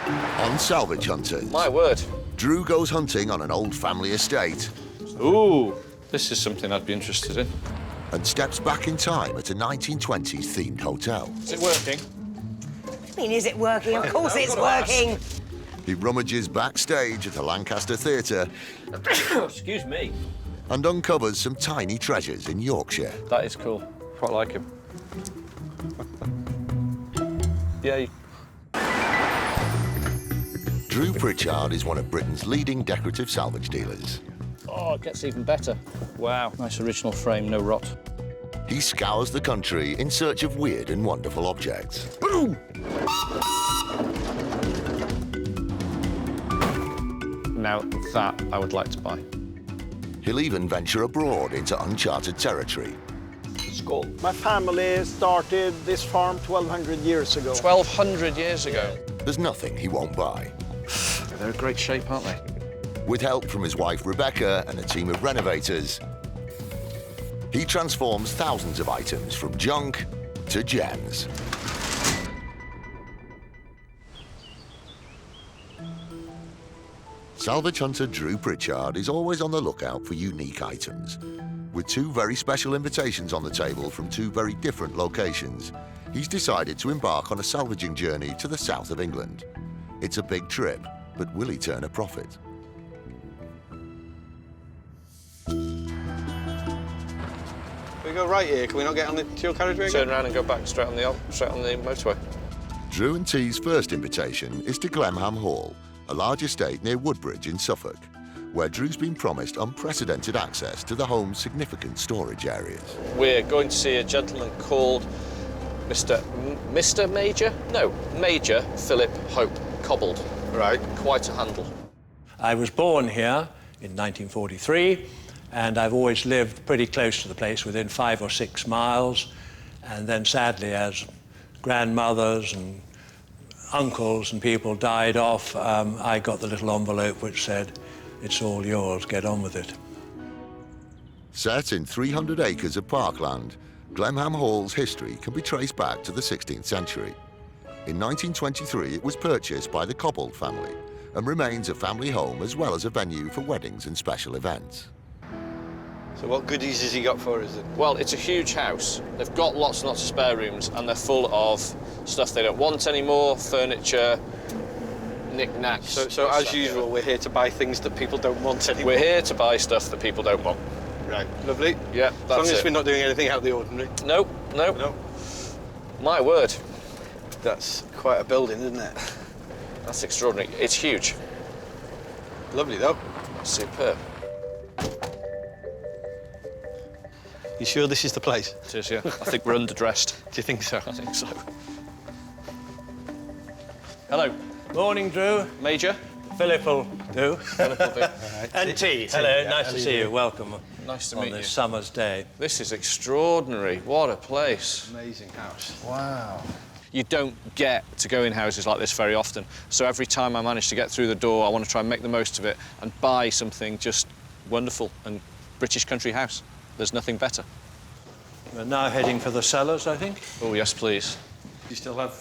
On Salvage Hunters. My word. Drew goes hunting on an old family estate. Ooh, this is something I'd be interested in. And steps back in time at a 1920s themed hotel. Is it working? I mean, is it working? Of course it's working. He rummages backstage at the Lancaster Theatre Excuse me. and uncovers some tiny treasures in Yorkshire. That is cool. Quite like him. Yeah. Drew Pritchard is one of Britain's leading decorative salvage dealers. Oh, it gets even better. Wow. Nice original frame, no rot. He scours the country in search of weird and wonderful objects. Boom! Now, that I would like to buy. He'll even venture abroad into uncharted territory. Skull. My family started this farm 1,200 years ago. 1,200 years ago. There's nothing he won't buy. They're in great shape, aren't they? With help from his wife Rebecca and a team of renovators, he transforms thousands of items from junk to gems. Salvage hunter Drew Pritchard is always on the lookout for unique items. With two very special invitations on the table from two very different locations, he's decided to embark on a salvaging journey to the south of England. It's a big trip, but will he turn a profit? We go right here. Can we not get on the dual carriageway again? Turn around and go back straight on the motorway. Drew and T's first invitation is to Glenham Hall, a large estate near Woodbridge in Suffolk, where Drew's been promised unprecedented access to the home's significant storage areas. We're going to see a gentleman called Mr. Major? No, Major Philip Hope Cobbled. Right. Quite a handle. I was born here in 1943, and I've always lived pretty close to the place, within 5 or 6 miles. And then, sadly, as grandmothers and uncles and people died off, I got the little envelope which said, "It's all yours, get on with it." Set in 300 acres of parkland, Glenham Hall's history can be traced back to the 16th century. In 1923, it was purchased by the Cobbled family and remains a family home as well as a venue for weddings and special events. So what goodies has he got for us then? Well, it's a huge house. They've got lots and lots of spare rooms, and they're full of stuff they don't want anymore, furniture, knick-knacks. So as usual, we're here to buy things that people don't want anymore. We're here to buy stuff that people don't want. Right, lovely. Yeah, As long that's as it. we're not doing anything out of the ordinary. Nope, nope. No. My word. That's quite a building, isn't it? That's extraordinary. It's huge. Lovely, though. Superb. You sure this is the place? It is, yeah. I think we're underdressed. Do you think so? I think so. Hello, Morning, Drew. Major. Philip will do. Philip will do. And T. Hello, nice to see you. Welcome Nice to on meet this you. summer's day. This is extraordinary. What a place. Amazing house. Wow. You don't get to go in houses like this very often. So every time I manage to get through the door, I want to try and make the most of it and buy something just wonderful. And British country house. There's nothing better. We're now heading for the cellars, I think. Oh, yes, please. Do you still have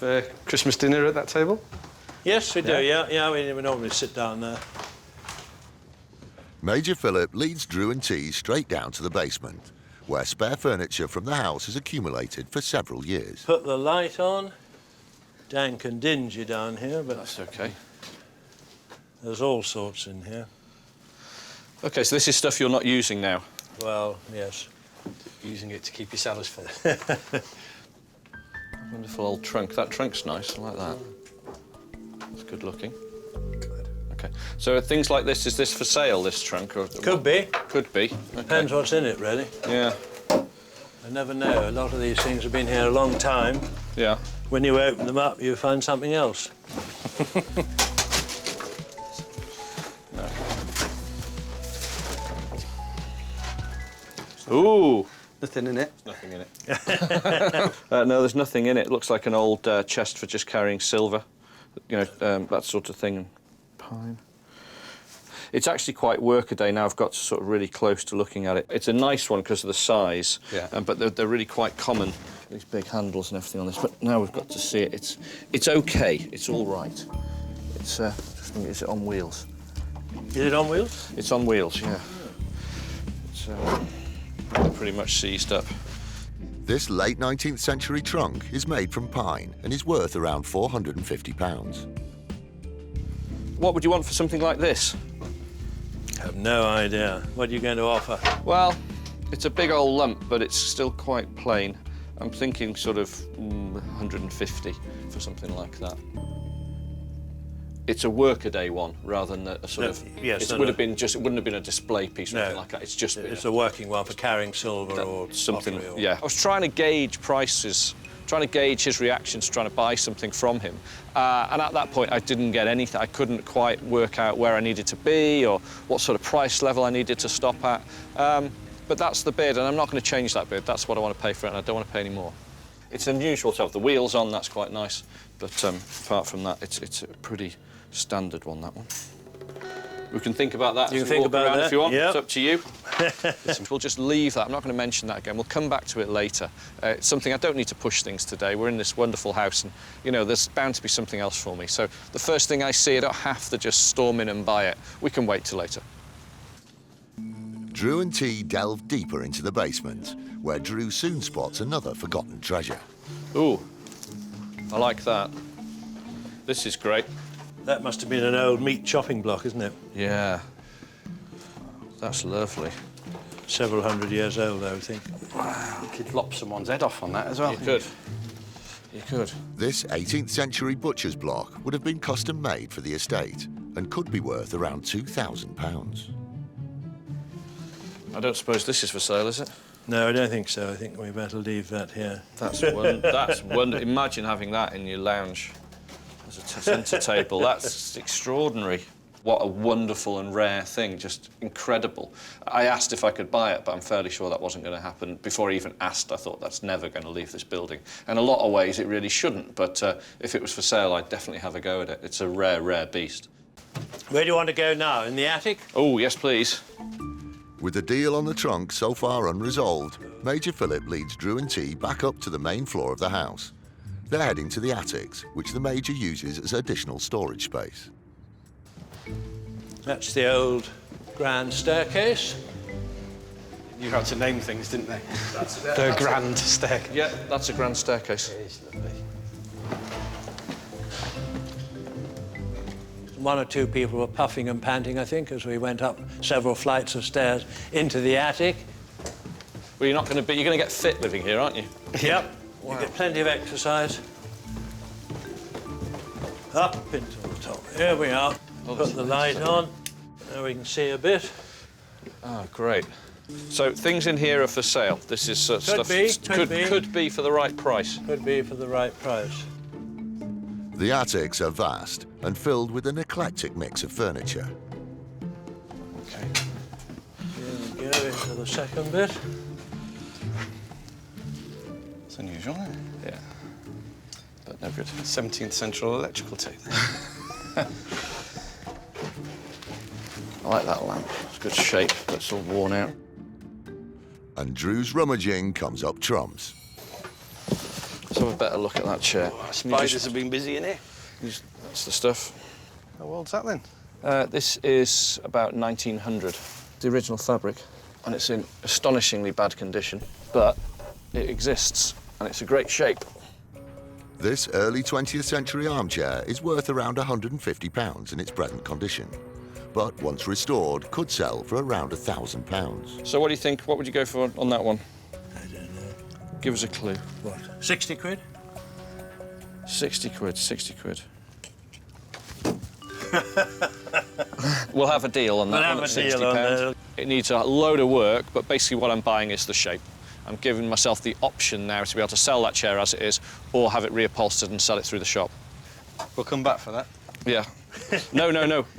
Christmas dinner at that table? Yes, we do, yeah. We normally sit down there. Major Philip leads Drew and T straight down to the basement, where spare furniture from the house has accumulated for several years. Put the light on. Dank and dingy down here, but That's OK. there's all sorts in here. OK, so this is stuff you're not using now. Well, yes. Using it to keep your cellars full. Wonderful old trunk. That trunk's nice. I like that. It's good looking. OK. So things like this, is this for sale, this trunk? Or Could be. Could be. OK. Depends what's in it, really. Yeah. I never know. A lot of these things have been here a long time. Yeah. When you open them up, you find something else. Ooh. Nothing in it. Nothing in it. No, there's nothing in it. It looks like an old chest for just carrying silver, you know, that sort of thing. Pine. It's actually quite workaday now. I've got to sort of really close to looking at it. It's a nice one because of the size, but they're really quite common. These big handles and everything on this. But now we've got to see it. It's OK. It's all right. It's is it on wheels? Is it on wheels? It's on wheels, yeah. It's pretty much seized up. This late 19th century trunk is made from pine and is worth around £450. What would you want for something like this? I have no idea. What are you going to offer? Well, it's a big old lump, but it's still quite plain. I'm thinking sort of 150 for something like that. It's a workaday one rather than a sort of. Yes, it wouldn't have been a display piece or anything like that. It's just. It's a working one for carrying silver or something. pottery or... Yeah. I was trying to gauge prices, trying to gauge his reactions, trying to buy something from him, and at that point I didn't get anything. I couldn't quite work out where I needed to be or what sort of price level I needed to stop at. But that's the bid, and I'm not going to change that bid. That's what I want to pay for it, and I don't want to pay any more. It's unusual to have the wheels on. That's quite nice, but apart from that, it's a pretty standard one. That one. We can think about that. You as can we think walk about around that. if you want. Yep. It's up to you. Listen, we'll just leave that. I'm not going to mention that again. We'll come back to it later. It's something I don't need to push things today. We're in this wonderful house, and you know there's bound to be something else for me. So the first thing I see, I don't have to just storm in and buy it. We can wait till later. Drew and T delve deeper into the basement, where Drew soon spots another forgotten treasure. Ooh, I like that. This is great. That must have been an old meat chopping block, isn't it? Yeah. That's lovely. Several hundred years old, I would think. You could lop someone's head off on that as well. You could. You could. This 18th century butcher's block would have been custom made for the estate and could be worth around £2,000. I don't suppose this is for sale, is it? No, I don't think so. I think we better leave that here. That's wonderful. Imagine having that in your lounge as a centre table. That's extraordinary. What a wonderful and rare thing, just incredible. I asked if I could buy it, but I'm fairly sure that wasn't going to happen. Before I even asked, I thought that's never going to leave this building. In a lot of ways, it really shouldn't, but if it was for sale, I'd definitely have a go at it. It's a rare, rare beast. Where do you want to go now? In the attic? Oh, yes, please. With the deal on the trunk so far unresolved, Major Philip leads Drew and T back up to the main floor of the house. They're heading to the attics, which the Major uses as additional storage space. That's the old grand staircase. You had to name things, didn't they? The grand staircase. Yeah, that's a grand staircase. It is lovely. One or two people were puffing and panting, I think, as we went up several flights of stairs into the attic. Well, you're going to get fit living here, aren't you? Yep. Wow. You get plenty of exercise. Up into the top. Here we are. Put the light on. Now we can see a bit. Oh, great. So things in here are for sale. This is stuff could be for the right price. Could be for the right price. The attics are vast and filled with an eclectic mix of furniture. Okay. Here we go into the second bit. It's unusual, isn't it? Yeah. But no good. 17th century electrical tape. I like that lamp. It's good shape, but it's all worn out. And Drew's rummaging comes up trumps. Let's have a better look at that chair. Spiders have been busy in here. That's the stuff. How old's that then? This is about 1900. The original fabric, and it's in astonishingly bad condition, but it exists, and it's a great shape. This early 20th century armchair is worth around £150 in its present condition, but once restored could sell for around £1,000. So what do you think? What would you go for on that one? I don't know. Give us a clue. What? 60 quid? 60 quid, 60 quid. We'll have a deal on that one at £60. It needs a load of work, but basically what I'm buying is the shape. I'm giving myself the option now to be able to sell that chair as it is, or have it reupholstered and sell it through the shop. We'll come back for that. Yeah. No.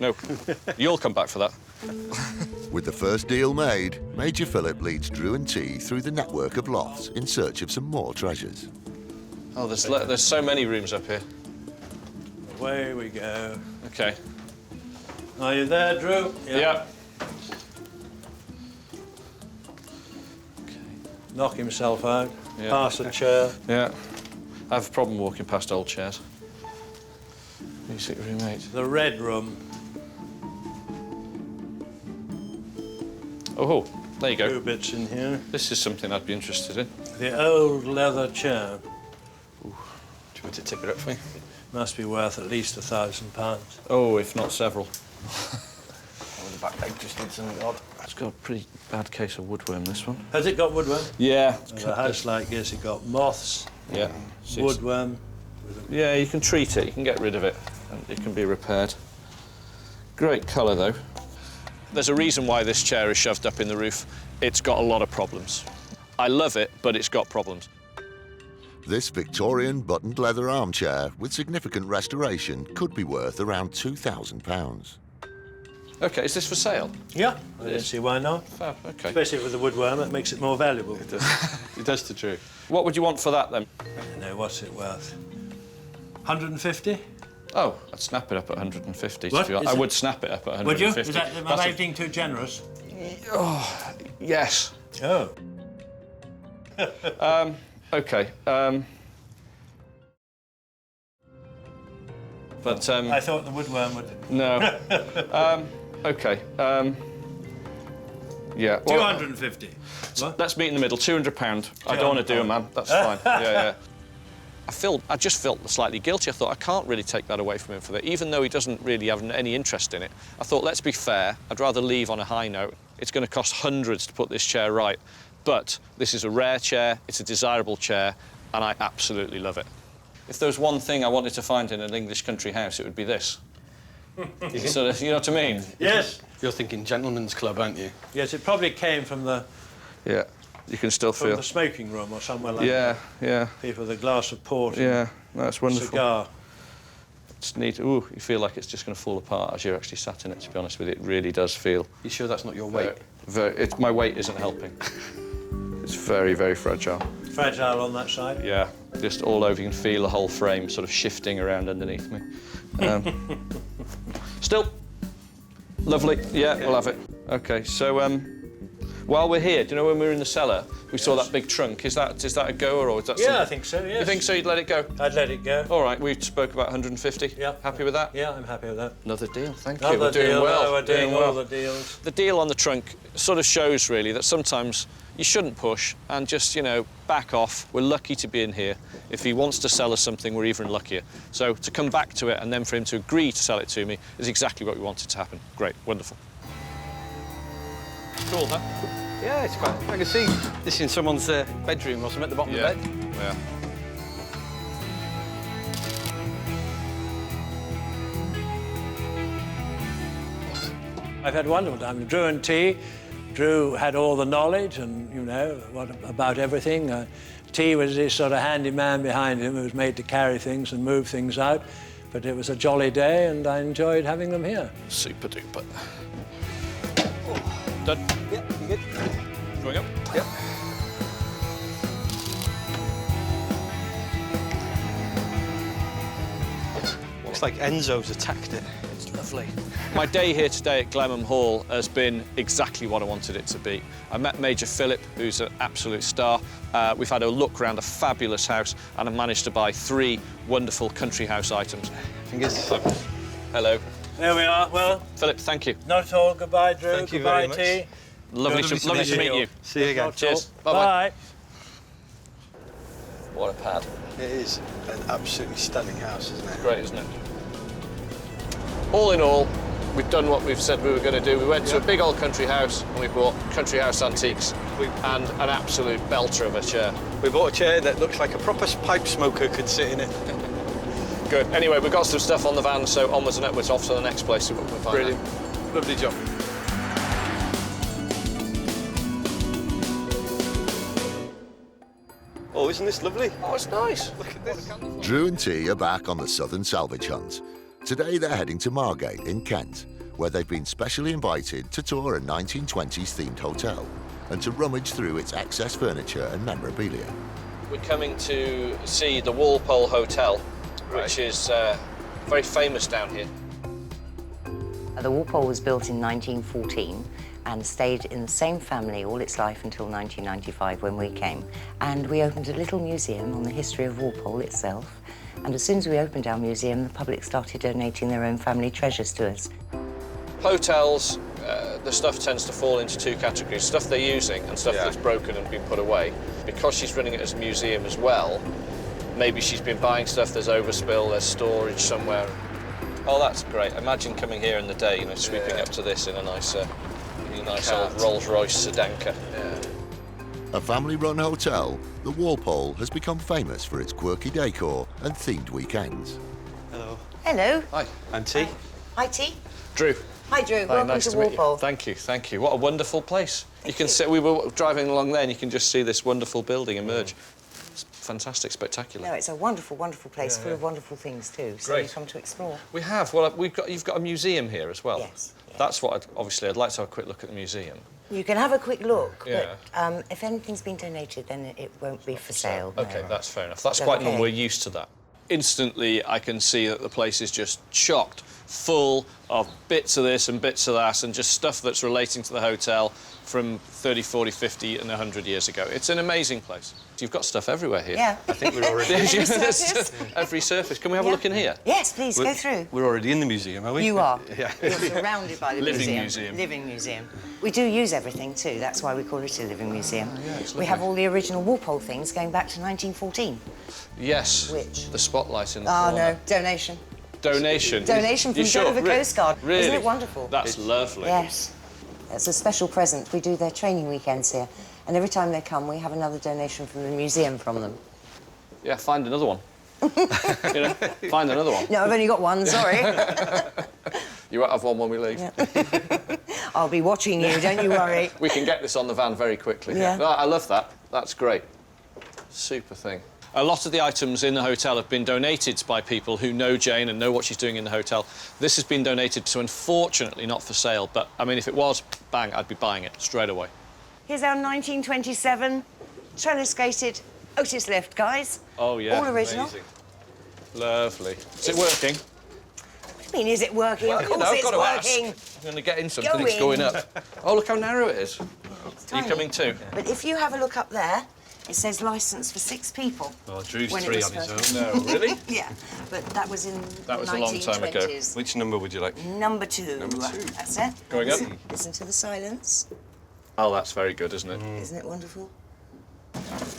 You'll come back for that. With the first deal made, Major Philip leads Drew and T through the network of lofts in search of some more treasures. Oh, there's so many rooms up here. Away we go. Okay. Are you there, Drew? Yeah. Knock himself out. Yeah. Pass a chair. Yeah. I have a problem walking past old chairs. Music room 8. The red room. Oh, there you go. Two bits in here. This is something I'd be interested in. The old leather chair. Do you want to tip it up for me? Must be worth at least £1,000. Oh, if not several. Oh, the back leg just did something odd. It's got a pretty bad case of woodworm, this one. Has it got woodworm? Yeah. In a house like this, it got moths, Yeah. woodworm. Yeah, you can treat it, you can get rid of it, and it can be repaired. Great colour, though. There's a reason why this chair is shoved up in the roof. It's got a lot of problems. I love it, but it's got problems. This Victorian buttoned leather armchair with significant restoration could be worth around £2,000. OK, is this for sale? Yeah, I don't see why not. Fab, OK. Especially with the woodworm, it makes it more valuable. It does. It does to Drew. What would you want for that, then? I don't know, what's it worth? 150? Oh, I'd snap it up at 150. What? I would snap it up at 150. Would you? Is that, am That's I being too generous? Yes. Oh. OK. But, I thought the woodworm would... no. OK. Yeah. Well, 250. What? let's meet in the middle. £200. I don't want to do it, man. That's fine. Yeah. I just felt slightly guilty. I thought, I can't really take that away from him for that. Even though he doesn't really have any interest in it, I thought, let's be fair. I'd rather leave on a high note. It's going to cost hundreds to put this chair right. But this is a rare chair, it's a desirable chair, and I absolutely love it. If there was one thing I wanted to find in an English country house, it would be this. So, you know what I mean? Yes. You're thinking gentleman's club, aren't you? Yes, it probably came from the Yeah, you can still feel. the smoking room or somewhere like Yeah, that. yeah. People with a glass of port Yeah, that's and wonderful. cigar. It's neat. Ooh, you feel like it's just going to fall apart as you're actually sat in it, to be honest with you. It really does feel... You sure that's not your weight? My weight isn't helping. It's very, very fragile. Fragile on that side. Yeah, just all over. You can feel the whole frame sort of shifting around underneath me. Still, lovely. Yeah, we'll have it. OK, so while we're here, do you know when we were in the cellar, we saw that big trunk? Is that a goer or is that? Yeah, I think so. Yes. You think so? You'd let it go? I'd let it go. All right, we spoke about 150. Yeah. Happy with that? Yeah, I'm happy with that. Another deal. Thank you. Another We're doing deal. well. We're doing well. all the deals. The deal on the trunk sort of shows, really, that sometimes you shouldn't push and just, you know, back off. We're lucky to be in here. If he wants to sell us something, we're even luckier. So to come back to it and then for him to agree to sell it to me is exactly what we wanted to happen. Great, wonderful. Cool, huh? Yeah, it's quite... I can see this in someone's bedroom or something at the bottom of the bed. Yeah. I've had a wonderful time. Drew and T. Drew had all the knowledge and, you know, about everything. T was this sort of handy man behind him who was made to carry things and move things out. But it was a jolly day and I enjoyed having them here. Super duper. Done? Yeah, you good? Going up? Yep. Looks like Enzo's attacked it. It's lovely. My day here today at Glenham Hall has been exactly what I wanted it to be. I met Major Philip, who's an absolute star. We've had a look around a fabulous house and I've managed to buy 3 wonderful country house items. Fingers. Hello. There we are. Well, Philip, thank you. not at all. Goodbye, Drew. Thank you Goodbye, very much. T. Lovely to meet you. See you again. Cheers. Bye. What a pad. It is an absolutely stunning house, isn't it? Great, isn't it? All in all, we've done what we've said we were going to do. We went to a big old country house and we bought country house antiques and an absolute belter of a chair. We bought a chair that looks like a proper pipe smoker could sit in it. Good. Anyway, we've got some stuff on the van, so onwards and upwards, off to the next place. See what we can find. Brilliant. Lovely job. Oh, isn't this lovely? Oh, it's nice. Look at this. Drew and T are back on the southern salvage hunt. Today they're heading to Margate in Kent, where they've been specially invited to tour a 1920s themed hotel and to rummage through its excess furniture and memorabilia. We're coming to see the Walpole Hotel, which is very famous down here. The Walpole was built in 1914 and stayed in the same family all its life until 1995 when we came. And we opened a little museum on the history of Walpole itself. And as soon as we opened our museum, the public started donating their own family treasures to us. Hotels, the stuff tends to fall into two categories, stuff they're using and stuff that's broken and been put away. Because she's running it as a museum as well, maybe she's been buying stuff, there's overspill, there's storage somewhere. Oh, that's great. Imagine coming here in the day, you know, sweeping up to this in a nice old Rolls-Royce sedanka. A family-run hotel, the Walpole has become famous for its quirky decor and themed weekends. Hello. Hello. Hi. I'm T. Hi, T. Drew. Hi, Drew. Hi, Welcome nice to to meet you. Walpole. Thank you, thank you. What a wonderful place. You can see, we were driving along there and you can just see this wonderful building emerge. It's fantastic, spectacular. No, it's a wonderful, wonderful place full of wonderful things too. So Great. you come to explore. We have. Well, you've got a museum here as well. Yes. That's what I'd like to have a quick look at the museum. You can have a quick look, Yeah. but if anything's been donated, then it won't be for sale. no. Okay, that's fair enough. That's Is that quite normal. okay? We're used to that. Instantly, I can see that the place is just chocked full of bits of this and bits of that and just stuff that's relating to the hotel from 30, 40, 50 and 100 years ago. It's an amazing place. You've got stuff everywhere here. Yeah. I think we're already... Every surface. Every surface. Can we have a Yeah. look in here? Yes, please, go through. We're already in the museum, are we? You are. Yeah. You're surrounded by the Living museum. museum. Living museum. We do use everything too. That's why we call it a living museum. it's We have lovely. all the original Walpole things going back to 1914. Yes. Which? The spotlight in the Oh corner. no, donation. Donation. Donation from You sure? Dover Coast Guard. Really? Isn't it wonderful? That's lovely. Yes. It's a special present. We do their training weekends here. And every time they come, we have another donation from the museum from them. Yeah, find another one. You know, find another one. No, I've only got one, sorry. You won't have one when we leave. Yeah. I'll be watching you, don't you worry. We can get this on the van very quickly. Yeah. No, I love that. That's great. Super thing. A lot of the items in the hotel have been donated by people who know Jane and know what she's doing in the hotel. This has been donated to, unfortunately, not for sale, but, I mean, if it was, bang, I'd be buying it straight away. Here's our 1927 trellis-gated Otis lift, guys. Oh, yeah. All original. Amazing. Lovely. Is it working? I mean, is it working? Of course I've it's got to working. ask. I'm going to get in something, Go it's in. going up. Oh, look how narrow it is. It's Are you tiny. coming too? But if you have a look up there, it says licence for 6 people. Well, Drew's When it 3 was on his first- own. No, really? Yeah, but that was in That was a long time ago. 1920s. Which number would you like? Number 2. Number 2. That's it. Going up? Listen to the silence. Oh, that's very good, isn't it? Isn't it wonderful?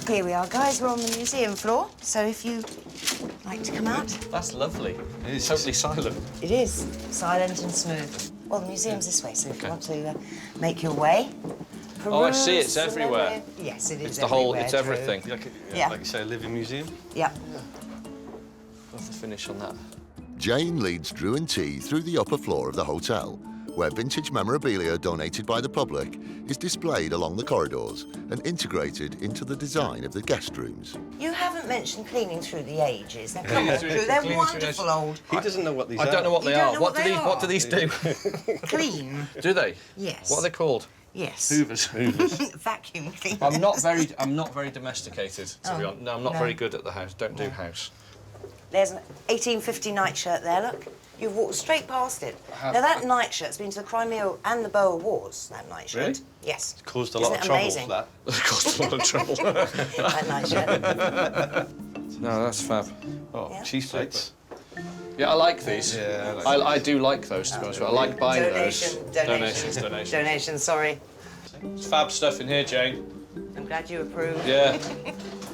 Here we are, guys. We're on the museum floor. So if you like to come out, That's lovely. It is. Totally silent. it is silent and smooth. Well, the museum's this way, so if you want to make your way. Oh, I see, peruse it's the everywhere. memory- Yes, it is. It's the whole, it's everywhere, Drew. everything. Like, Yeah. like you say, a living museum? Yeah. Love the finish on that. Jane leads Drew and T through the upper floor of the hotel, where vintage memorabilia donated by the public is displayed along the corridors and integrated into the design of the guest rooms. You haven't mentioned cleaning through the ages. Now, come on, through- Drew. They're cleaning through the wonderful old. He doesn't know what these are. I don't know what You they don't are. know What what do they these? What do are? these do? Clean. Do they? Yes. What are they called? Yes. Hoovers. Vacuum cleaner. I'm not very domesticated, to be honest. No, I'm not no. very good at the house. Don't do house. There's an 1850 nightshirt there, look. You've walked straight past it. have. Now, that nightshirt's been to the Crimea and the Boer Wars, that nightshirt. Really? Yes. Caused a Isn't lot of it trouble amazing? for that. It costs a lot of trouble. That nightshirt. No, that's fab. Oh, Yeah. cheese plates. Yeah, I like these. Yeah, I do like those, to be honest with you. I like buying Donation, those. donation. Donations. Donation, sorry. It's fab stuff in here, Jane. I'm glad you approve. Yeah.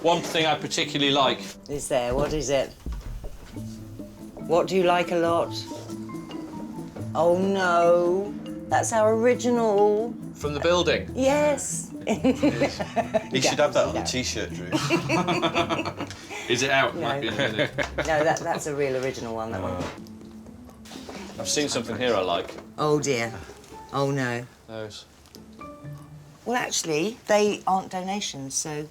One thing I particularly like. Is there? What is it? What do you like a lot? Oh, no. That's our original. From the building. Yes. He should have that on a T-shirt, Drew. Is it out? No. No, that's a real original one, that one. I've seen something here I like. Oh, dear. Oh, no. Those. Well, actually, they aren't donations, so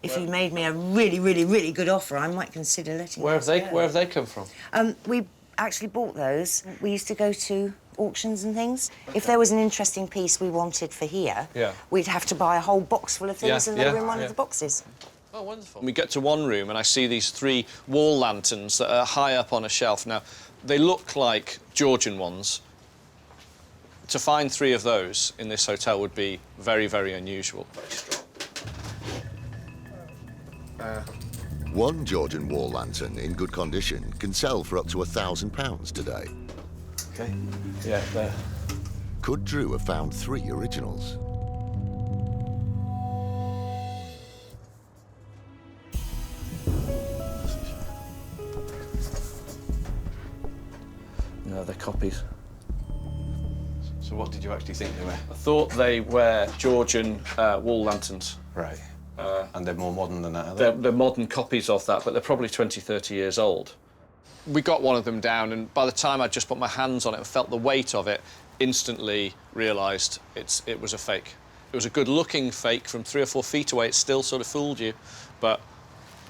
if you made me a really, really, really good offer, I might consider letting Where have those they? go. Where have they come from? We actually bought those. We used to go to auctions and things. If there was an interesting piece we wanted for here, Yeah. we'd have to buy a whole box full of things Yeah, and they were yeah, in one yeah. of the boxes. Oh, wonderful. We get to one room and I see these 3 wall lanterns that are high up on a shelf. Now, they look like Georgian ones. To find 3 of those in this hotel would be very, very unusual. One Georgian wall lantern in good condition can sell for up to £1,000 today. Okay. Yeah, there. Could Drew have found 3 originals? No, they're copies. So what did you actually think they were? I thought they were Georgian wall lanterns. Right. And they're more modern than that, are they? They're modern copies of that, but they're probably 20, 30 years old. We got one of them down, and by the time I just put my hands on it and felt the weight of it, instantly realised it was a fake. It was a good-looking fake from 3 or 4 feet away. It still sort of fooled you, but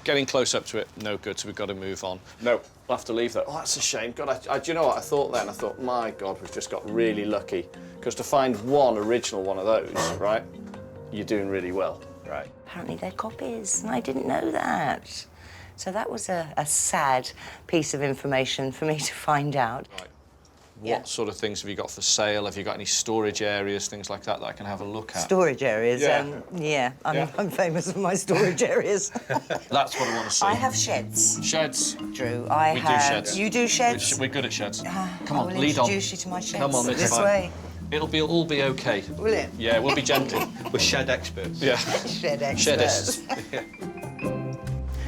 getting close up to it, no good, so we've got to move on. No, we'll have to leave that. Oh, that's a shame. God, do you know what? I thought then, I thought, my God, we've just got really lucky. Because to find one original one of those, right, you're doing really well. Right. Apparently they're copies, and I didn't know that. So that was a sad piece of information for me to find out. Right. Yeah. What sort of things have you got for sale? Have you got any storage areas, things like that I can have a look at? Storage areas? Yeah. Yeah, Yeah. I'm famous for my storage areas. That's what I want to see. I have sheds, Sheds. Drew. We I do have. sheds. You do sheds? We're good at sheds. Come I on, will lead on. introduce you to my sheds. Come on, it's this fine. way. It'll all be okay. Will it? Yeah, we'll be gentle. We're shed experts. Yeah. Shed Shedists.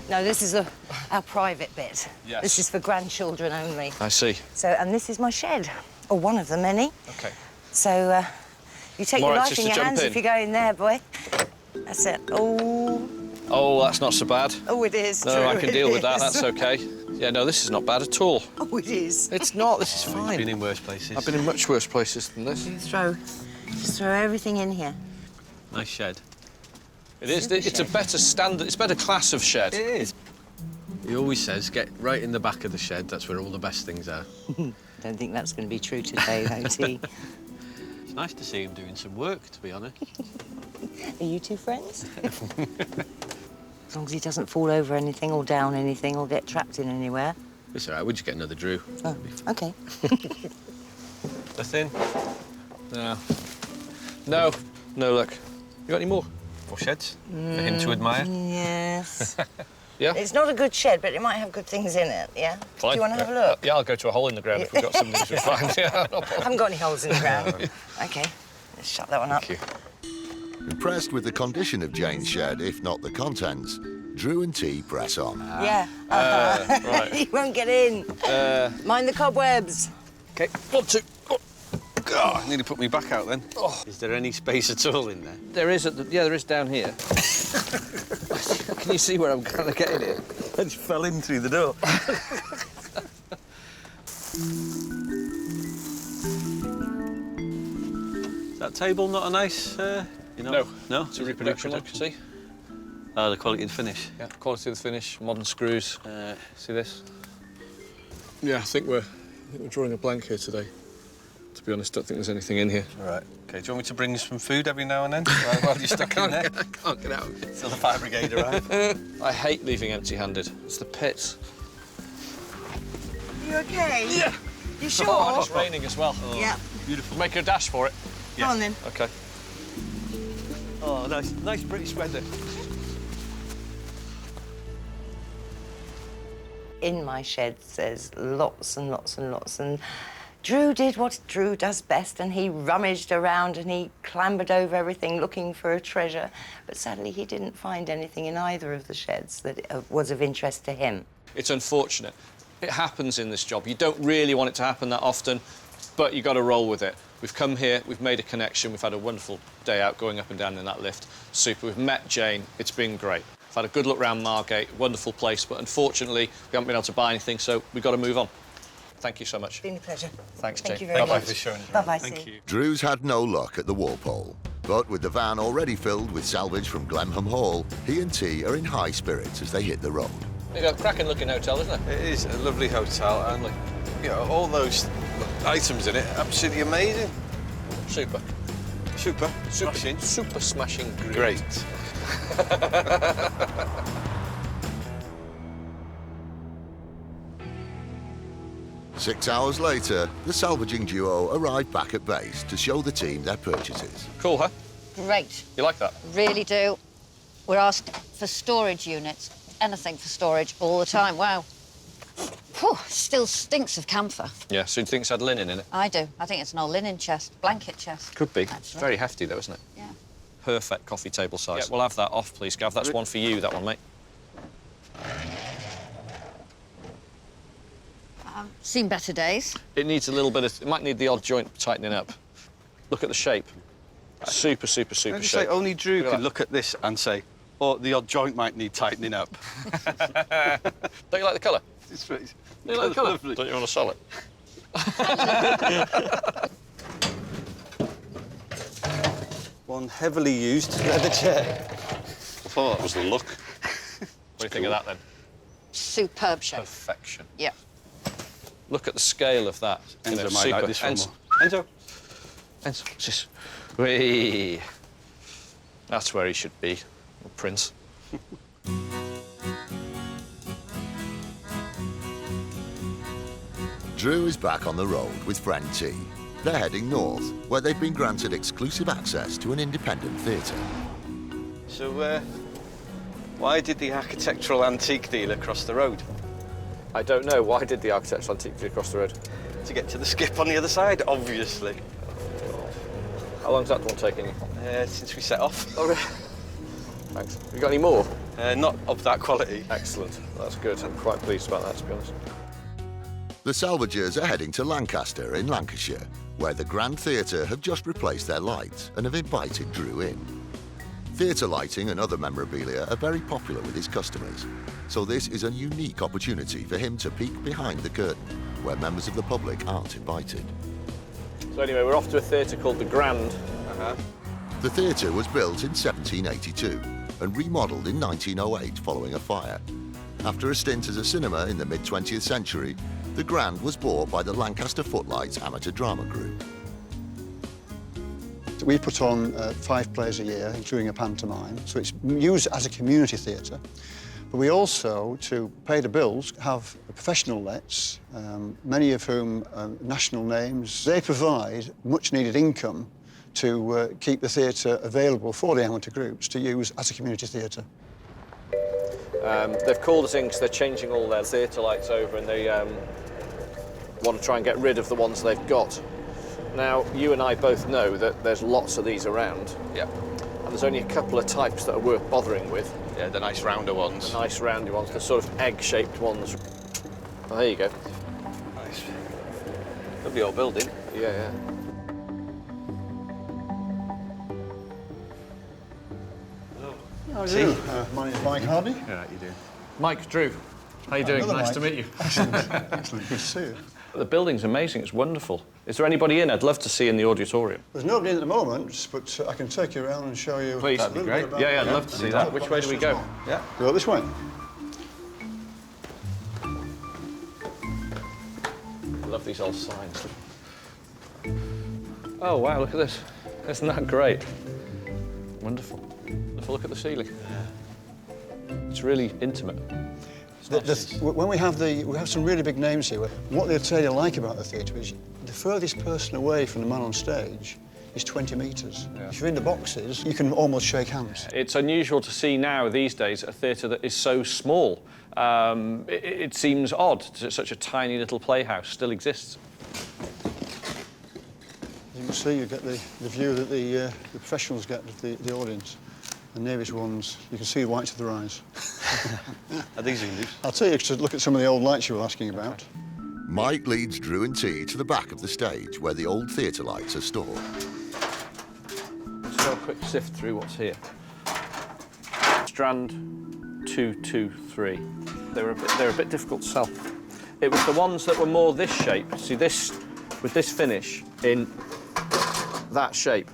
No, this is our private bit. Yes. This is for grandchildren only. I see. So, and this is my shed, or one of the many. Okay. So, you take All your right, life just in to your jump hands in. if you go in there, boy. That's it. Oh, Oh, that's not so bad. oh, it is. No, Drew, I can it deal with that. is. That's okay. Yeah, no, this is not bad at all. Oh, it is. It's not. This is You've fine. been in worse places. I've been in much worse places than this. You just throw everything in here. Nice shed. It is. It's a better standard. It's a better class of shed. It is. He always says, get right in the back of the shed. That's where all the best things are. Don't think that's going to be true today, though, T. It's nice to see him doing some work, to be honest. Are you two friends? As long as he doesn't fall over anything or down anything or get trapped in anywhere. It's all right. We'll just get another Drew. Oh, OK. Nothing. No. No. No luck. You got any more? More sheds for him to admire. Yes. Yeah. It's not a good shed, but it might have good things in it, yeah? Fine. Do you want to have a look? Yeah, I'll go to a hole in the ground if we've got some things we find. Yeah, no I problem. haven't got any holes in the ground. OK, let's shut that one up. Thank you. Impressed with the condition of Jane's shed, if not the contents, Drew and T press on. Yeah. Right. He won't get in. Mind the cobwebs. OK, 1, 2. Oh. God, nearly put me back out then. Oh. Is there any space at all in there? There is there is down here. Can you see where I'm kind of getting it? I just fell in through the door. Is that table not a nice, No. No? It's a reproduction one, see? Oh, the quality and finish. Yeah, quality of the finish, modern screws. See this? Yeah, I think we're drawing a blank here today. To be honest, don't think there's anything in here. All right. OK, do you want me to bring you some food every now and then while you're stuck in there? I can't get out. Till the fire brigade arrive. I hate leaving empty-handed. It's the pits. You OK? Yeah. You sure? Oh, it's raining as well. Yeah. Beautiful. Make a dash for it. Go on, then. OK. Oh, nice British weather. In my shed there's lots and lots and lots, and Drew did what Drew does best, and he rummaged around and he clambered over everything looking for a treasure, but sadly he didn't find anything in either of the sheds that was of interest to him. It's unfortunate. It happens in this job. You don't really want it to happen that often, but you've got to roll with it. We've come here, we've made a connection, we've had a wonderful day out going up and down in that lift. Super. We've met Jane. It's been great. I've had a good look round Margate, wonderful place, but unfortunately we haven't been able to buy anything, so we've got to move on. Thank you so much. It's been a pleasure. Thanks, Thank Jane. you very Bye-bye. much. for showing us Bye-bye, around. Thank Steve. you. Drew's had no luck at the Walpole, but with the van already filled with salvage from Glenham Hall, he and T are in high spirits as they hit the road. You've got a cracking-looking hotel, isn't it? It is a lovely hotel, and you know, all those items in it, absolutely amazing. Super. Super. Smashing. Super smashing Great. 6 hours later, the salvaging duo arrived back at base to show the team their purchases. Cool, huh? Great, You like that? really do. We're asked for storage units. anything for storage all the time. Wow. Whew, still stinks of camphor. Yeah, so you think it's had linen in it? I do. I think it's an old linen chest, blanket chest. Could be. Actually. It's very hefty, though, isn't it? Yeah. Perfect coffee table size. Yeah, we'll have that off, please, Gav. That's one for you, that one, mate. Seen better days. It needs a little bit of... It might need the odd joint tightening up. Look at the shape. Super, super, super Can I just shape. say, only Drew Look at could that. look at this and say, oh, the odd joint might need tightening up. Don't you like the colour? It's very... Don't you like the colour? Lovely. Don't you want to sell it? One heavily used leather chair. I thought that was the look. What do you think of that, then? Superb shape. Perfection. Yeah. Look at the scale of that. You know, Enzo might like this one Enzo. more. Enzo. Enzo, what's this? Whee! That's where he should be, the Prince. Drew is back on the road with friend T. They're heading north, where they've been granted exclusive access to an independent theatre. So, why did the architectural antique dealer cross the road? I don't know. Why did the architectural antique across the road? To get to the skip on the other side, obviously. How long's that one taking you? Since we set off. Oh, really? Thanks. Have you got any more? Not of that quality. Excellent. That's good. I'm quite pleased about that, to be honest. The Salvagers are heading to Lancaster in Lancashire, where the Grand Theatre have just replaced their lights and have invited Drew in. Theatre lighting and other memorabilia are very popular with his customers, so this is a unique opportunity for him to peek behind the curtain, where members of the public aren't invited. So anyway, we're off to a theatre called the Grand. The theatre was built in 1782 and remodelled in 1908 following a fire. After a stint as a cinema in the mid-20th century, the Grand was bought by the Lancaster Footlights amateur drama group. We put on 5 plays a year, including a pantomime, so it's used as a community theatre. But we also, to pay the bills, have professional lets, many of whom are national names. They provide much-needed income to keep the theatre available for the amateur groups to use as a community theatre. They've called us in because they're changing all their theatre lights over and they want to try and get rid of the ones they've got. Now, you and I both know that there's lots of these around. Yeah. And there's only a couple of types that are worth bothering with. Yeah, the nice rounder ones. The nice roundy ones, the sort of egg-shaped ones. Oh, there you go. Nice. Lovely old building. Yeah, yeah. How are you? My name's Mike Hardy. Yeah, you do. Mike, Drew. How you doing? Another Nice Mike. to meet you. Excellent. Excellent. Good to see you. The building's amazing. It's wonderful. Is there anybody in? I'd love to see in the auditorium. There's nobody in at the moment, but I can take you around and show you. Please. a little bit about Yeah, yeah, I'd the- love to see that. Which way do we go? Yeah. Go this way. I love these old signs. Oh, wow, look at this. Isn't that great? Wonderful. Have a look at the ceiling. It's really intimate. When we have some really big names here. What they tell you like about the theatre is the furthest person away from the man on stage is 20 metres. Yeah. If you're in the boxes, you can almost shake hands. It's unusual to see now, these days, a theatre that is so small. It seems odd that such a tiny little playhouse still exists. As you can see, you get the view that the professionals get of the audience. The nearest ones, you can see the whites of their eyes. Are these English? I'll take you to look at some of the old lights you were asking about. Mike leads Drew and T to the back of the stage, where the old theatre lights are stored. Let's have a quick sift through what's here. Strand 223. They're a bit difficult to sell. It was the ones that were more this shape. See, this with this finish in that shape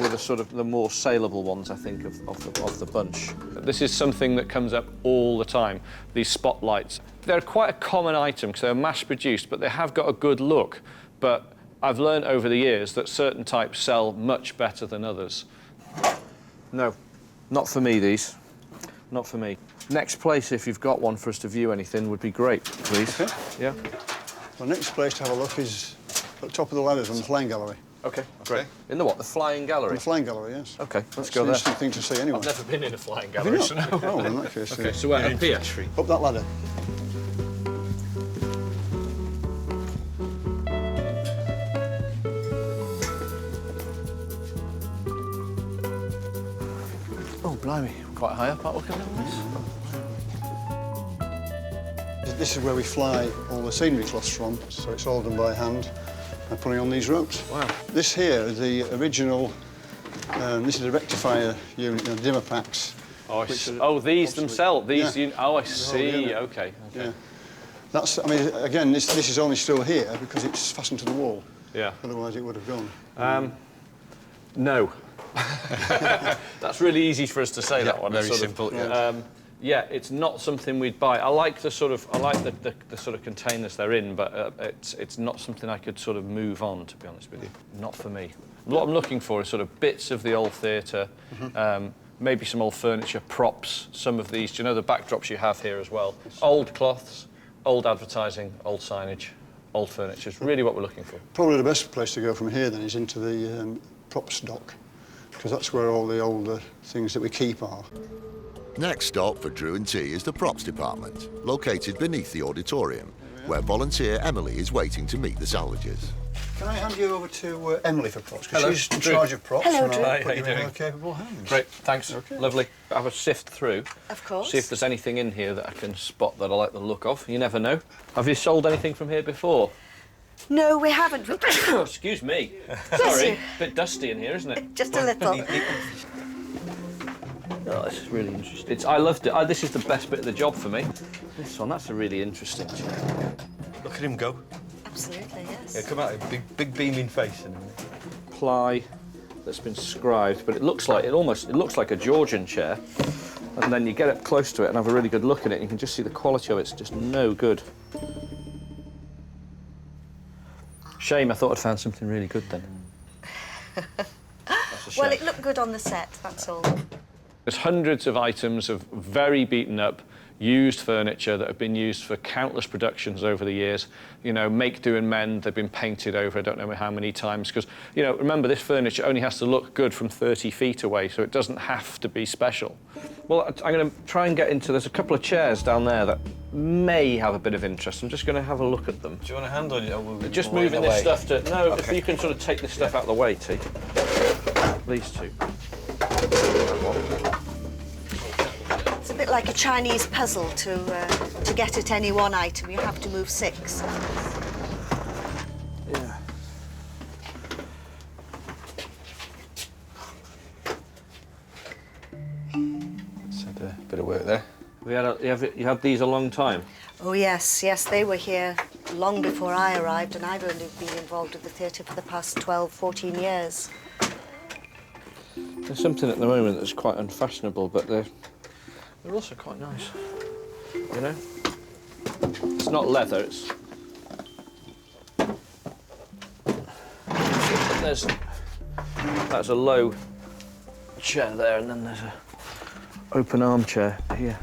were the sort of the more saleable ones, I think, of the bunch. This is something that comes up all the time. These spotlights. They're quite a common item because they're mass-produced, but they have got a good look. But I've learned over the years that certain types sell much better than others. No, not for me, these. Not for me. Next place, if you've got one for us to view anything, would be great, please. Okay. Yeah? The next place to have a look is at the top of the ladders on the flying gallery. Okay, great. In the what? The Flying Gallery? The Flying Gallery, yes. Okay, let's That's go an there. interesting thing to see anyway. I've never been in a Flying Have you Gallery, not? so no. Oh, well, in that case, Okay, so we're up here. Up that ladder. Oh, blimey, quite high up, aren't we? Looking at this. This is where we fly all the scenery cloths from, so it's all done by hand and putting on these ropes. Wow. This here is the original, this is a rectifier unit, dimmer packs. Oh, these themselves, these, Yeah. I see, yeah. okay. Yeah. That's, I mean, again, this is only still here because it's fastened to the wall. Yeah. Otherwise it would have gone. No. That's really easy for us to say, that one. Very It's simple, yeah, it's not something we'd buy. I like the sort of, the sort of containers they're in, but it's not something I could sort of move on, to be honest with you. Not for me. What I'm looking for is sort of bits of the old theatre, maybe some old furniture, props, some of these. Do you know the backdrops you have here as well? Old cloths, old advertising, old signage, old furniture. It's really what we're looking for. Probably the best place to go from here then is into the props dock, because that's where all the older things that we keep are. Next stop for Drew and T is the props department, located beneath the auditorium, where volunteer Emily is waiting to meet the salvagers. Can I hand you over to Emily for props? Hello, Because she's in Drew. charge of props. Hello, and Drew. I'll Hi, put how you you in doing? her capable hands. Great, thanks. Okay. Lovely. Have a sift through. Of course. See if there's anything in here that I can spot that I like the look of. You never know. Have you sold anything from here before? No, we haven't. Oh, excuse me. Bless Sorry. you. Bit dusty in here, isn't it? Just a little. Oh, this is really interesting. I loved it. This is the best bit of the job for me. This one, that's a really interesting chair. Look at him go. Absolutely, yes. Yeah, come out, a big beaming face. And Ply that's been scribed, but it looks like it looks like a Georgian chair. And then you get up close to it and have a really good look at it, and you can just see the quality of it's just no good. Shame, I thought I'd found something really good then. That's a shame. Well, it looked good on the set, that's all. There's hundreds of items of very beaten up, used furniture that have been used for countless productions over the years. You know, make, do and mend, they've been painted over I don't know how many times. Because, you know, remember this furniture only has to look good from 30 feet away, so it doesn't have to be special. Well, I'm going to try and get into, there's a couple of chairs down there that may have a bit of interest. I'm just going to have a look at them. do you want a hand on it? Or will we Just go right moving away? this stuff to... No, if Okay. you can sort of take this stuff out of the way, T. These two. It's a bit like a Chinese puzzle to get at any one item. You have to move 6. Yeah. It's had a bit of work there. You had these a long time? Oh, yes, yes, they were here long before I arrived, and I've only been involved with the theatre for the past 12, 14 years. There's something at the moment that's quite unfashionable, but they're also quite nice. You know? It's not leather, it's... That's a low chair there, and then there's a open armchair here.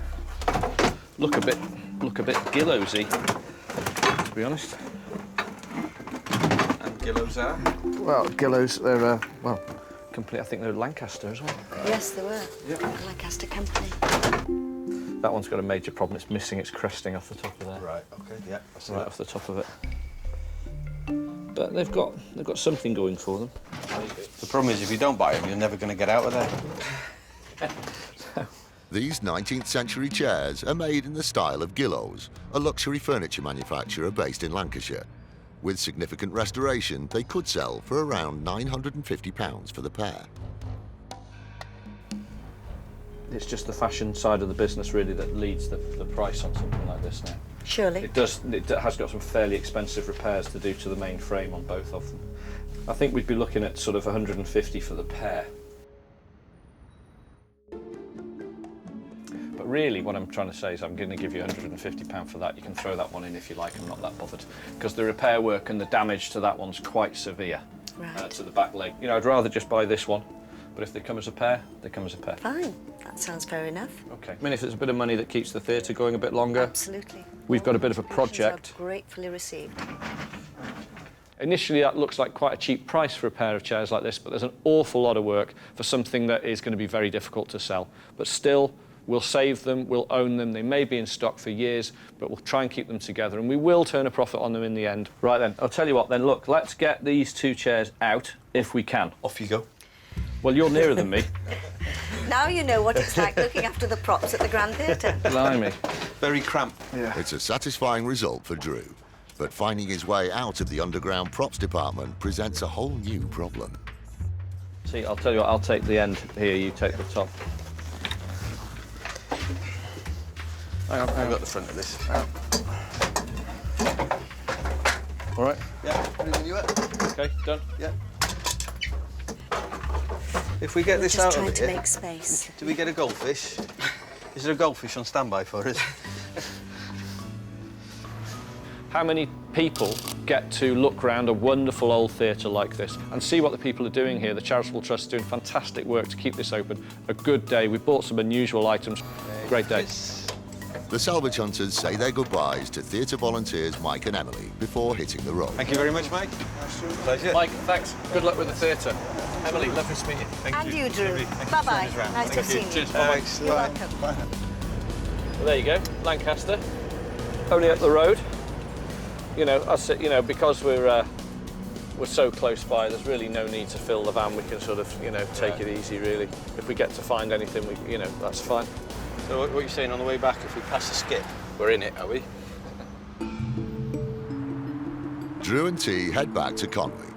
Look a bit Gillowsy, to be honest. And Gillows are? Well, Gillows, they're, well, complete, I think they're Lancaster as well. Yes, they were. Yeah. Lancaster Company. That one's got a major problem. It's missing its cresting off the top of there. Right, okay, yeah. I see Right that. off the top of it. But they've got something going for them. The problem is, if you don't buy them, you're never going to get out of there. These 19th century chairs are made in the style of Gillows, a luxury furniture manufacturer based in Lancashire. With significant restoration, they could sell for around £950 for the pair. It's just the fashion side of the business, really, that leads the price on something like this now. Surely. It has got some fairly expensive repairs to do to the main frame on both of them. I think we'd be looking at sort of 150 for the pair. But really, what I'm trying to say is I'm going to give you £150 for that. You can throw that one in if you like. I'm not that bothered. Because the repair work and the damage to that one's quite severe. Right. To the back leg. You know, I'd rather just buy this one. But if they come as a pair, they come as a pair. Fine. That sounds fair enough. Okay. I mean, if there's a bit of money that keeps the theatre going a bit longer. Absolutely. We've got a bit of a Contributions project. are gratefully received. Initially, that looks like quite a cheap price for a pair of chairs like this, but there's an awful lot of work for something that is going to be very difficult to sell. But still, we'll save them, we'll own them. They may be in stock for years, but we'll try and keep them together, and we will turn a profit on them in the end. Right then, I'll tell you what then, look, let's get these two chairs out if we can. Off you go. Well, you're nearer than me. Now you know what it's like looking after the props at the Grand Theatre. Blimey. Very cramped. Yeah. It's a satisfying result for Drew, but finding his way out of the underground props department presents a whole new problem. See, I'll tell you what, I'll take the end here, you take the top. Hang on, I've got the front of this. All right? Yeah, everything you at? Okay, done? Yeah. If we get this Just out trying of to here, make space. do we get a goldfish? Is there a goldfish on standby for us? How many people get to look around a wonderful old theatre like this and see what the people are doing here? The Charitable Trust is doing fantastic work to keep this open. A good day. We bought some unusual items. Great day. The Salvage Hunters say their goodbyes to theatre volunteers Mike and Emily before hitting the road. Thank you very much, Mike. Pleasure. Mike, thanks. Good luck with the theatre. Emily, lovely to meet you. And you, Drew. Bye-bye. Nice to have seen you. Cheers. Bye. You're welcome. Well, there you go, Lancaster. Only up the road. You know, because we're so close by, there's really no need to fill the van. We can sort of, take it easy, really. If we get to find anything, that's fine. So what you're saying, on the way back, if we pass the skip, we're in it, are we? Drew and T head back to Conwy,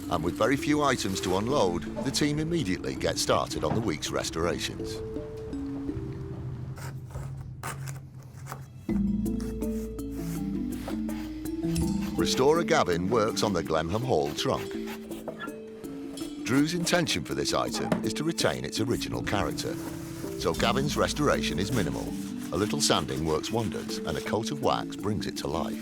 and with very few items to unload, the team immediately get started on the week's restorations. Restorer Gavin works on the Glenham Hall trunk. Drew's intention for this item is to retain its original character, so Gavin's restoration is minimal. A little sanding works wonders, and a coat of wax brings it to life.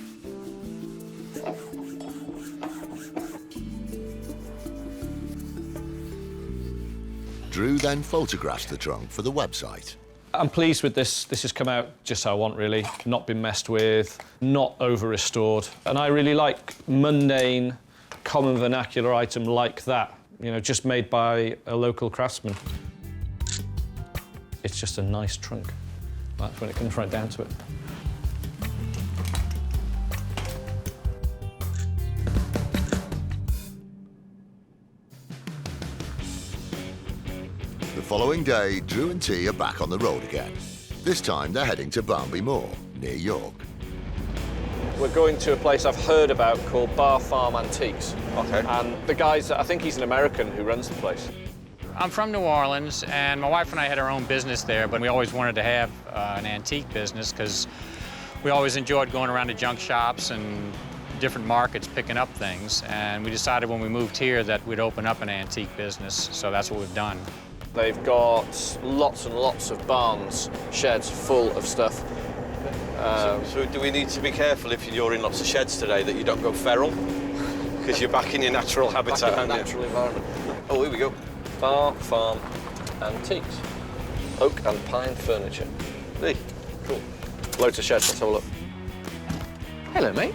Drew then photographs the trunk for the website. I'm pleased with this. This has come out just how I want, really. Not been messed with, not over-restored. And I really like mundane, common vernacular item like that, just made by a local craftsman. It's just a nice trunk. That's when it comes right down to it. The following day, Drew and T are back on the road again. This time, they're heading to Barnby Moor, near York. We're going to a place I've heard about called Bar Farm Antiques. Okay. And the guys, I think he's an American who runs the place. I'm from New Orleans, and my wife and I had our own business there, but we always wanted to have an antique business because we always enjoyed going around to junk shops and different markets picking up things. And we decided when we moved here that we'd open up an antique business, so that's what we've done. They've got lots and lots of barns, sheds full of stuff. So do we need to be careful if you're in lots of sheds today that you don't go feral? Because you're back in your natural habitat, Back in the natural environment. Oh, here we go. Bar Farm Antiques. Oak and pine furniture. Hey. Cool. Loads of sheds, let's have a look. Hello, mate.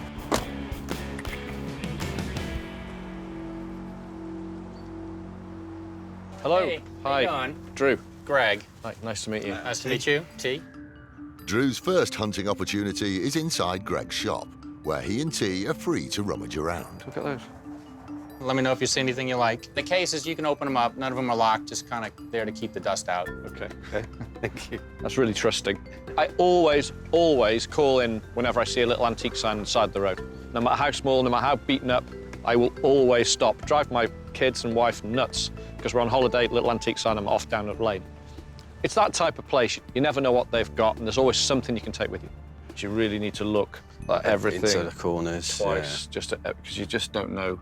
Hello. Hey, Hi. how you doing? Drew. Greg. Hi, nice to meet you. Nice to meet you. T. Drew's first hunting opportunity is inside Greg's shop, where he and T are free to rummage around. Look at those. Let me know if you see anything you like. The cases, you can open them up. None of them are locked, just kind of there to keep the dust out. Okay. Okay, thank you. That's really trusting. I always call in whenever I see a little antique sign on the side of the road. No matter how small, no matter how beaten up, I will always stop. Drive my kids and wife nuts because we're on holiday, little antique sign, I'm off down the lane. It's that type of place. You never know what they've got, and there's always something you can take with you. But you really need to look at everything Into the corners. twice, just because you just don't know.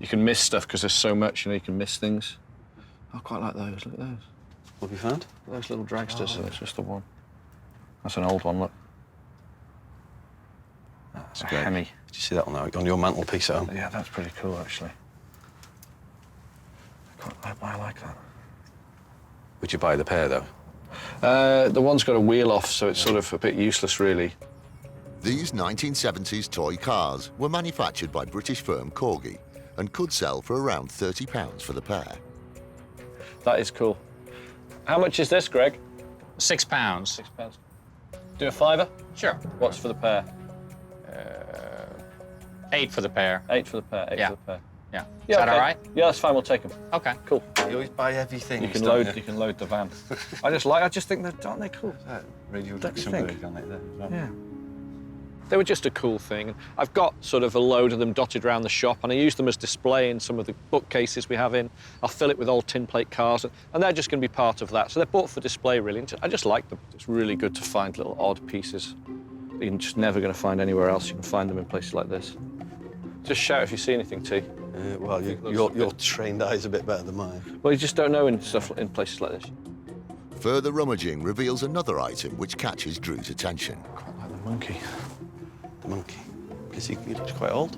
You can miss stuff because there's so much, you can miss things. I quite like those, look at those. What have you found? Those little dragsters, it's just the one. That's an old one, look. That's a great. Hemi. Did you see that one on your mantelpiece at home? Yeah, that's pretty cool, actually. I like that. Would you buy the pair, though? The one's got a wheel off, so it's sort of a bit useless, really. These 1970s toy cars were manufactured by British firm Corgi and could sell for around £30 for the pair. That is cool. How much is this, Greg? £6. £6. Do a fiver? Sure. What's for the pair? 8 for the pair. 8 for the pair, 8 Yeah. for the pair. Yeah. Yeah, Is that okay. all right? Yeah, that's fine, we'll take them. Okay. Cool. You always buy heavy things. You can don't load. You can load the van. I just think that, aren't they cool? Radio Don't you Luxembourg think? on it there as well. Yeah. They were just a cool thing. I've got sort of a load of them dotted around the shop, and I use them as display in some of the bookcases we have in. I'll fill it with old tin plate cars, and they're just going to be part of that. So they're bought for display, really. And I just like them. It's really good to find little odd pieces that you're just never going to find anywhere else. You can find them in places like this. Just shout if you see anything, T. Well, your trained eye's a bit better than mine. Well, you just don't know in stuff in places like this. Further rummaging reveals another item which catches Drew's attention. Quite like the monkey. The monkey. Because he looks quite old.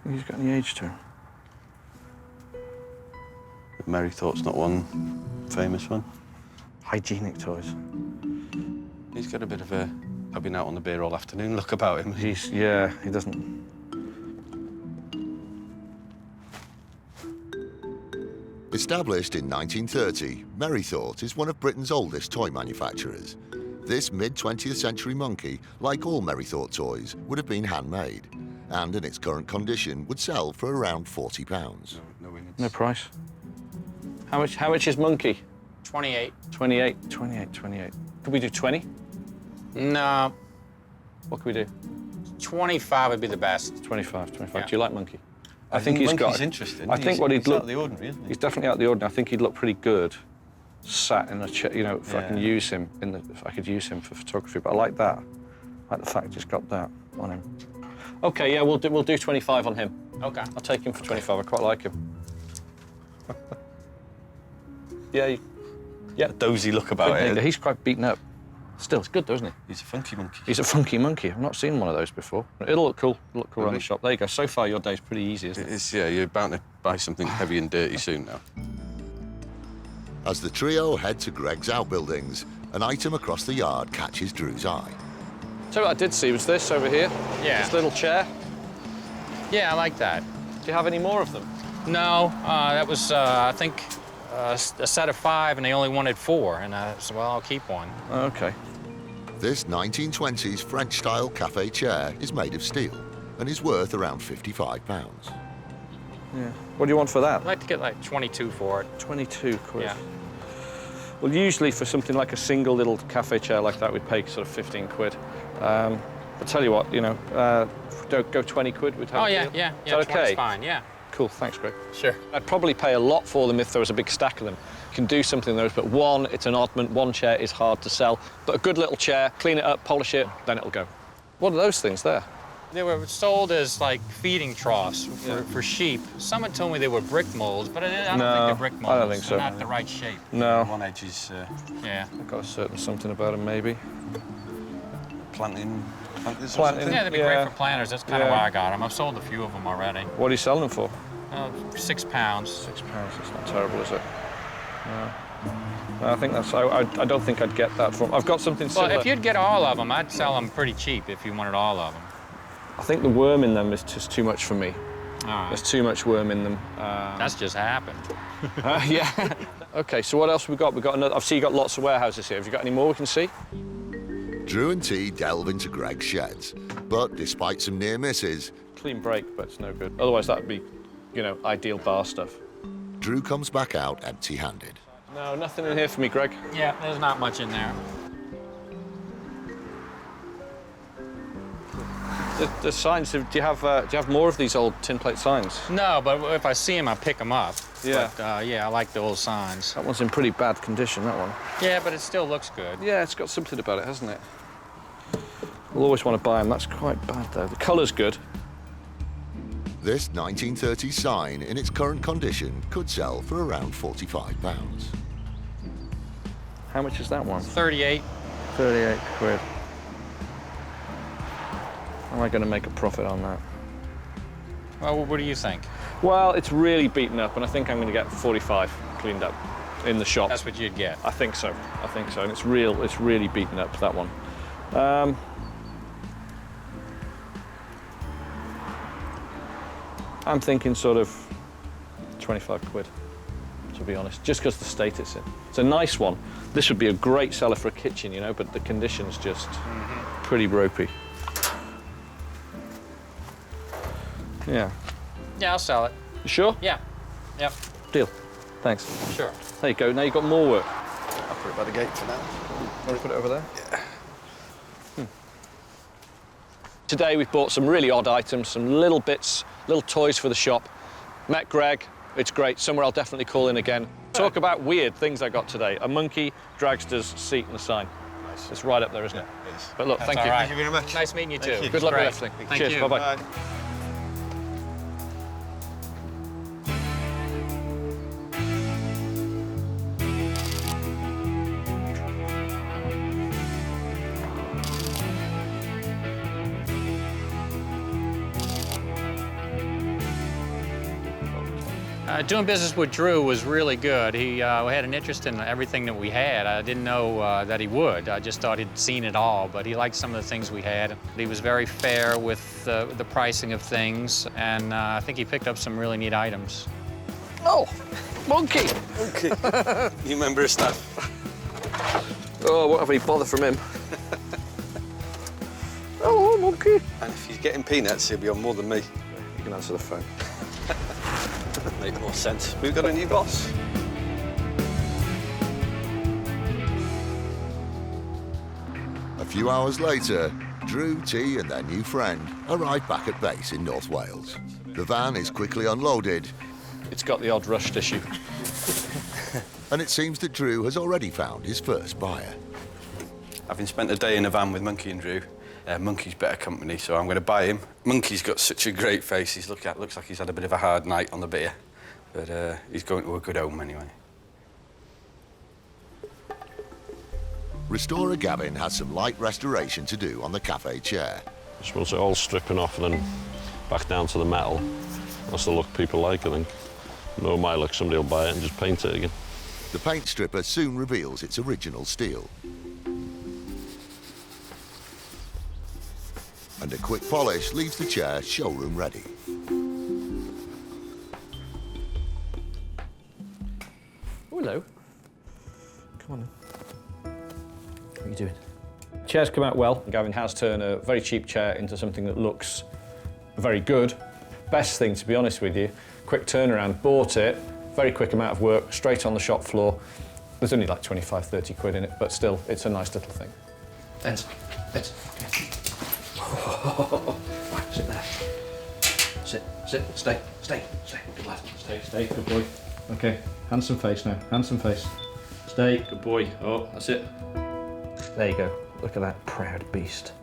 He's got any age to him. Mary thought's not one famous one. Hygienic toys. He's got a bit of a I've been out on the beer all afternoon look about him. Yeah, he doesn't. Established in 1930, Merrythought is one of Britain's oldest toy manufacturers. This mid-20th century monkey, like all Merrythought toys, would have been handmade, and in its current condition would sell for around £40. No price. How much is monkey? 28. 28. Could we do 20? No. What could we do? 25 would be the best. 25. Yeah. Do you like monkey? I think he's got. Monkey's interesting. I think what he'd he's look. out of the ordinary, isn't he? He's definitely out of the ordinary. I think he'd look pretty good, sat in a chair. You know, if I can use him if I could use him for photography. But I like that. I like the fact he's got that on him. Okay, yeah, we'll do 25 on him. Okay. I'll take him for 25. I quite like him. Yeah. A dozy look about it. He's quite beaten up. Still, it's good, though, isn't he? He's a funky monkey. He's a funky monkey. I've not seen one of those before. It'll look cool. It'll look cool around the shop. There you go. So far, your day's pretty easy, isn't it? It is, yeah. You're bound to buy something heavy and dirty soon now. As the trio head to Greg's outbuildings, an item across the yard catches Drew's eye. So what I did see was this over here. Yeah. This little chair. Yeah, I like that. Do you have any more of them? No, that was, I think, a set of 5, and they only wanted 4. And I said, well, I'll keep one. Okay. This 1920s French-style cafe chair is made of steel and is worth around £55. Yeah. What do you want for that? I'd like to get like 22 for it. 22 quid. Yeah. Well, usually for something like a single little cafe chair like that, we'd pay sort of 15 quid. I'll tell you what, you know, go 20 quid. We'd have. Oh, yeah, a deal. yeah. Is that okay? 20's fine, yeah. Cool, thanks, Greg. Sure. I'd probably pay a lot for them if there was a big stack of them. You can do something with those, but one, it's an oddment. One chair is hard to sell. But a good little chair, clean it up, polish it, then it'll go. What are those things there? They were sold as like feeding troughs for sheep. Someone told me they were brick molds, but I don't think they're brick molds. I don't think so. They're not the right shape. No. One edge is Yeah. I've got a certain something about them, maybe. planting. Yeah, they'd be great for planters. That's kind of why I got them. I've sold a few of them already. What are you selling them for? £6. £6. It's not terrible, is it? No. I think that's. I don't think I'd get that from. I've got something similar. Well, if you'd get all of them, I'd sell them pretty cheap if you wanted all of them. I think the worm in them is just too much for me. All right. There's too much worm in them. That's just happened. Yeah. Okay, so what else have we got? We've got another. I've seen you got lots of warehouses here. Have you got any more we can see? Drew and T delve into Greg's sheds, but despite some near misses, Clean break, but it's no good. Otherwise, that'd be, you know, ideal bar stuff. Drew comes back out empty-handed. No, nothing in here for me, Greg. Yeah, there's not much in there. The signs. Do you have more of these old tin plate signs? No, but if I see them, I pick them up. Yeah. But, yeah, I like the old signs. That one's in pretty bad condition. That one. Yeah, but it still looks good. Yeah, it's got something about it, hasn't it? We'll always want to buy them. That's quite bad, though. The colour's good. This 1930s sign, in its current condition, could sell for around £45. How much is that one? 38. 38 quid. Am I going to make a profit on that? Well, what do you think? Well, it's really beaten up, and I think I'm going to get 45 cleaned up. in the shop. That's what you'd get. I think so. I think so. And it's really beaten up, that one. I'm thinking sort of 25 quid, to be honest, just because the state it's in. It's a nice one. This would be a great seller for a kitchen, you know, but the condition's just pretty ropey. Yeah. Yeah, I'll sell it. You sure? Yeah. Yep. Deal. Thanks. Sure. There you go. Now you've got more work. I'll put it by the gate for now. Want to put it over there? Yeah. Today we've bought some really odd items, some little bits, little toys for the shop. Met Greg. It's great. Somewhere I'll definitely call in again. Talk about weird things I got today. A monkey, dragsters, seat and a sign. Nice. It's right up there, isn't it? It is. But look, That's thank you. Right. Thank you very much. Nice meeting you too. Good luck Great. with everything. Thank Cheers. you. Bye-bye. Bye. Doing business with Drew was really good. He had an interest in everything that we had. I didn't know that he would. I just thought he'd seen it all, but he liked some of the things we had. He was very fair with the pricing of things, and I think he picked up some really neat items. Oh, monkey! Monkey. New member of staff. Oh, I won't have any bother from him. Hello, monkey. And if he's getting peanuts, he'll be on more than me. You can answer the phone. Make more sense. We've got a new boss. A few hours later, Drew, T and their new friend arrive back at base in North Wales. The van is quickly unloaded. It's got the odd rust issue. And it seems that Drew has already found his first buyer. Having spent a day in a van with Monkey and Drew, Monkey's better company, so I'm going to buy him. Monkey's got such a great face. Looks like he's had a bit of a hard night on the beer, but he's going to a good home anyway. Restorer Gavin has some light restoration to do on the cafe chair. Just wants it all stripping off and then back down to the metal. That's the look people like, I think. No my luck, somebody will buy it and just paint it again. The paint stripper soon reveals its original steel. And a quick polish leaves the chair showroom ready. Oh, hello. Come on in. What are you doing? Chair's come out well. Gavin has turned a very cheap chair into something that looks very good. Best thing, to be honest with you, quick turnaround, bought it, very quick amount of work, straight on the shop floor. There's only like 25, 30 quid in it, but still, it's a nice little thing. Right, sit there. Sit, stay. Good lad, stay, good boy. Okay, handsome face now, handsome face. Stay, good boy. Oh, that's it. There you go. Look at that proud beast.